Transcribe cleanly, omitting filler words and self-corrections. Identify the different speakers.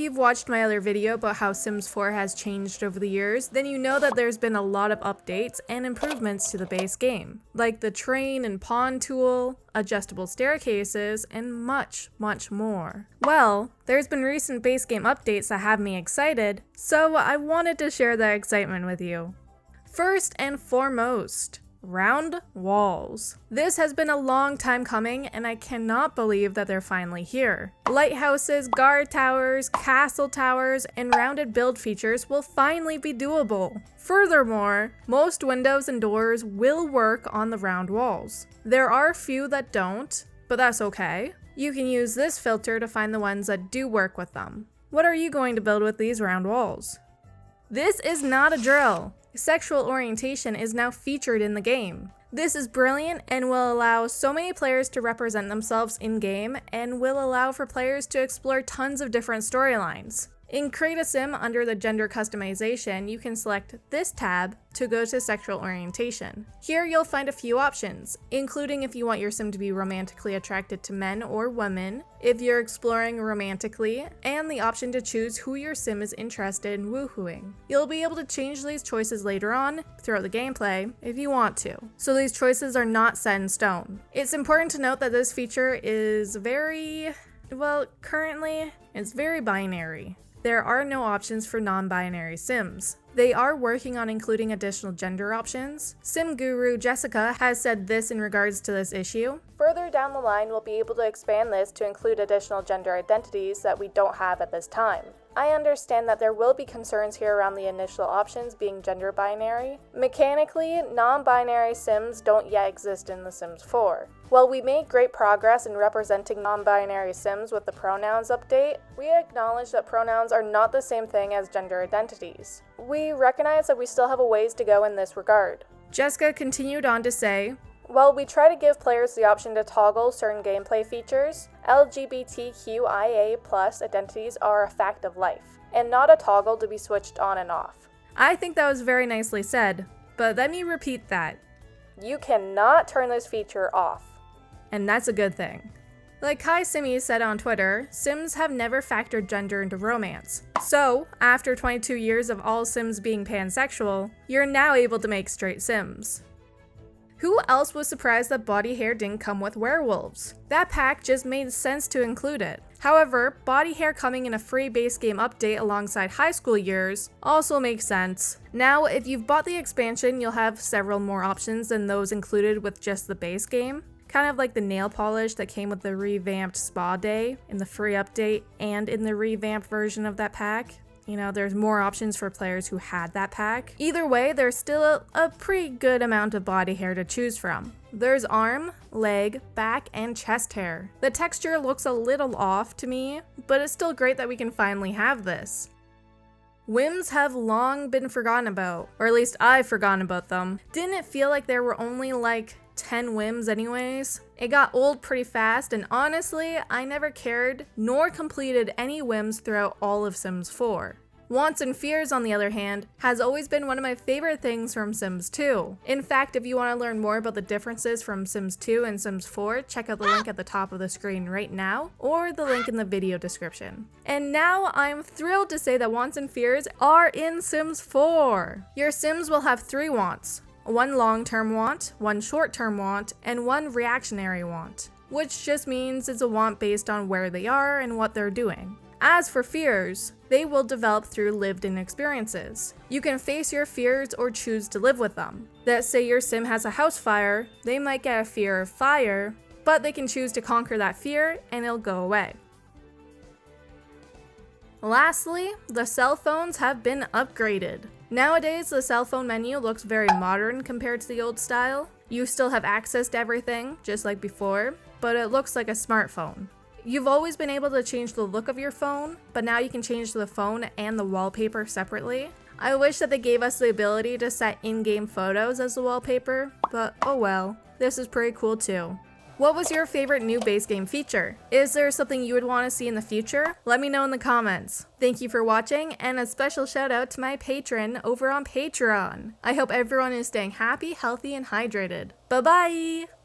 Speaker 1: you've watched my other video about how Sims 4 has changed over the years, then you know that there's been a lot of updates and improvements to the base game, like the train and pawn tool, adjustable staircases, and much, much more. Well, there's been recent base game updates that have me excited, so I wanted to share that excitement with you. First and foremost, round walls. This has been a long time coming, and I cannot believe that they're finally here. Lighthouses, guard towers, castle towers, and rounded build features will finally be doable. Furthermore, most windows and doors will work on the round walls. There are a few that don't, but that's okay. You can use this filter to find the ones that do work with them. What are you going to build with these round walls? This is not a drill. Sexual orientation is now featured in the game. This is brilliant and will allow so many players to represent themselves in-game and will allow for players to explore tons of different storylines. In Create a Sim, under the gender customization, you can select this tab to go to sexual orientation. Here you'll find a few options, including if you want your sim to be romantically attracted to men or women, if you're exploring romantically, and the option to choose who your sim is interested in woohooing. You'll be able to change these choices later on throughout the gameplay if you want to, so these choices are not set in stone. It's important to note that this feature is currently it's very binary. There are no options for non-binary sims. They are working on including additional gender options. Sim guru Jessica has said this in regards to this issue. Further down the line, we'll be able to expand this to include additional gender identities that we don't have at this time. I understand that there will be concerns here around the initial options being gender binary. Mechanically, non-binary sims don't yet exist in The Sims 4. While we made great progress in representing non-binary sims with the pronouns update, we acknowledge that pronouns are not the same thing as gender identities. We recognize that we still have a ways to go in this regard. Jessica continued on to say, while we try to give players the option to toggle certain gameplay features, LGBTQIA+ identities are a fact of life, and not a toggle to be switched on and off. I think that was very nicely said, but let me repeat that. You cannot turn this feature off. And that's a good thing. Like Kai Simi said on Twitter, Sims have never factored gender into romance. So, after 22 years of all Sims being pansexual, you're now able to make straight Sims. Who else was surprised that body hair didn't come with werewolves? That pack just made sense to include it. However, body hair coming in a free base game update alongside high school years also makes sense. Now, if you've bought the expansion, you'll have several more options than those included with just the base game. Kind of like the nail polish that came with the revamped spa day in the free update and in the revamped version of that pack. You know, there's more options for players who had that pack. Either way, there's still a pretty good amount of body hair to choose from. There's arm, leg, back, and chest hair. The texture looks a little off to me, but it's still great that we can finally have this. Whims have long been forgotten about, or at least I've forgotten about them. Didn't it feel like there were only like 10 whims anyways? It got old pretty fast, and honestly, I never cared nor completed any whims throughout all of Sims 4. Wants and Fears, on the other hand, has always been one of my favorite things from Sims 2. In fact, if you want to learn more about the differences from Sims 2 and Sims 4, check out the link at the top of the screen right now, or the link in the video description. And now I'm thrilled to say that Wants and Fears are in Sims 4! Your Sims will have 3 wants. One long-term want, one short-term want, and one reactionary want, which just means it's a want based on where they are and what they're doing. As for fears, they will develop through lived-in experiences. You can face your fears or choose to live with them. Let's say your sim has a house fire, they might get a fear of fire, but they can choose to conquer that fear and it'll go away. Lastly, the cell phones have been upgraded. Nowadays, the cell phone menu looks very modern compared to the old style. You still have access to everything, just like before, but it looks like a smartphone. You've always been able to change the look of your phone, but now you can change the phone and the wallpaper separately. I wish that they gave us the ability to set in-game photos as the wallpaper, but oh well, this is pretty cool too. What was your favorite new base game feature? Is there something you would want to see in the future? Let me know in the comments. Thank you for watching, and a special shout out to my patron over on Patreon. I hope everyone is staying happy, healthy, and hydrated. Bye bye!